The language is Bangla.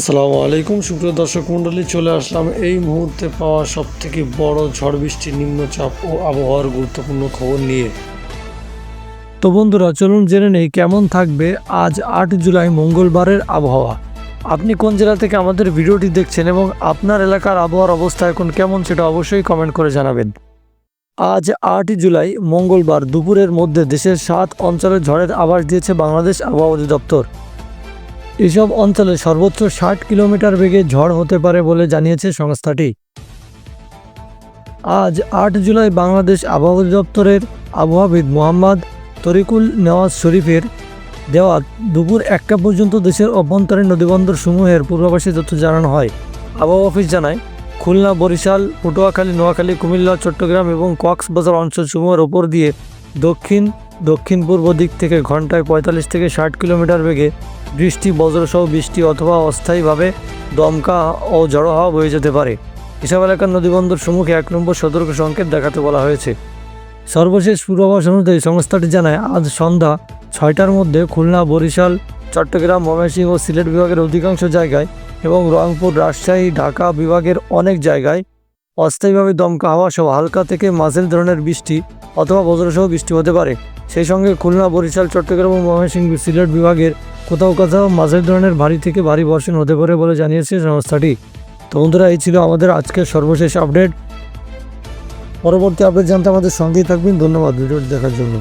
আসসালামু আলাইকুম সুপ্রিয় দর্শক মণ্ডলী, চলে আসলাম এই মুহূর্তে পাওয়া সবথেকে বড় ঝড় বৃষ্টি, নিম্নচাপ ও আবহাওয়ার গুরুত্বপূর্ণ খবর নিয়ে। তো বন্ধুরা, চলুন জেনে নেই কেমন থাকবে আজ 8 জুলাই মঙ্গলবারের আবহাওয়া। আপনি কোন জেলা থেকে আমাদের ভিডিওটি দেখছেন এবং আপনার এলাকার আবহাওয়ার অবস্থা এখন কেমন সেটা অবশ্যই কমেন্ট করে জানাবেন। আজ 8 জুলাই মঙ্গলবার দুপুরের মধ্যে দেশের 7 অঞ্চলে ঝড়ের আভাস দিয়েছে বাংলাদেশ আবহাওয়া অধিদপ্তর। এসব অঞ্চলে সর্বোচ্চ 60 কিলোমিটার বেগে ঝড় হতে পারে বলে জানিয়েছে সংস্থাটি। আজ 8 জুলাই বাংলাদেশ আবহাওয়া অধিদপ্তরের আবহাওয়াবিদ মোহাম্মদ তরিকুল নেওয়াজ শরীফের দেওয়া দুপুর 1টা পর্যন্ত দেশের অভ্যন্তরীণ নদীবন্দর সমূহের পূর্বাভাসে তথ্য জানানো হয়। আবহাওয়া অফিস জানায়, খুলনা, বরিশাল, পটুয়াখালী, নোয়াখালী, কুমিল্লা, চট্টগ্রাম এবং কক্সবাজার অঞ্চলসমূহের ওপর দিয়ে দক্ষিণ পূর্ব দিক থেকে ঘন্টায় 45 থেকে 60 কিলোমিটার বেগে বৃষ্টি, বজ্রসহ বৃষ্টি অথবা অস্থায়ীভাবে দমকা ও ঝড়ো হাওয়া বয়ে যেতে পারে। এসব এলাকার নদীবন্দর সমূহকে 1 নম্বর সতর্ক সংকেত দেখাতে বলা হয়েছে। সর্বশেষ পূর্বাভাস অনুযায়ী সংস্থাটি জানায়, আজ সন্ধ্যা 6টার মধ্যে খুলনা, বরিশাল, চট্টগ্রাম, ময়মনসিংহ ও সিলেট বিভাগের অধিকাংশ জায়গায় এবং রংপুর, রাজশাহী, ঢাকা বিভাগের অনেক জায়গায় অস্থায়ীভাবে দমকা হাওয়া সহ হালকা থেকে মাঝারি ধরনের বৃষ্টি অথবা বজ্রসহ বৃষ্টি হতে পারে। সেই সঙ্গে খুলনা, বরিশাল, চট্টগ্রাম ও ময়মনসিংহ, সিলেট বিভাগের কোথাও কোথাও মাঝারি ধরনের ভারী থেকে ভারী বর্ষণ হতে পারে বলে জানিয়েছে সংস্থাটি। তো বন্ধুরা, এই ছিল আমাদের আজকের সর্বশেষ আপডেট। পরবর্তী আপডেট জানতে আমাদের সঙ্গেই থাকবেন। ধন্যবাদ ভিডিওটি দেখার জন্য।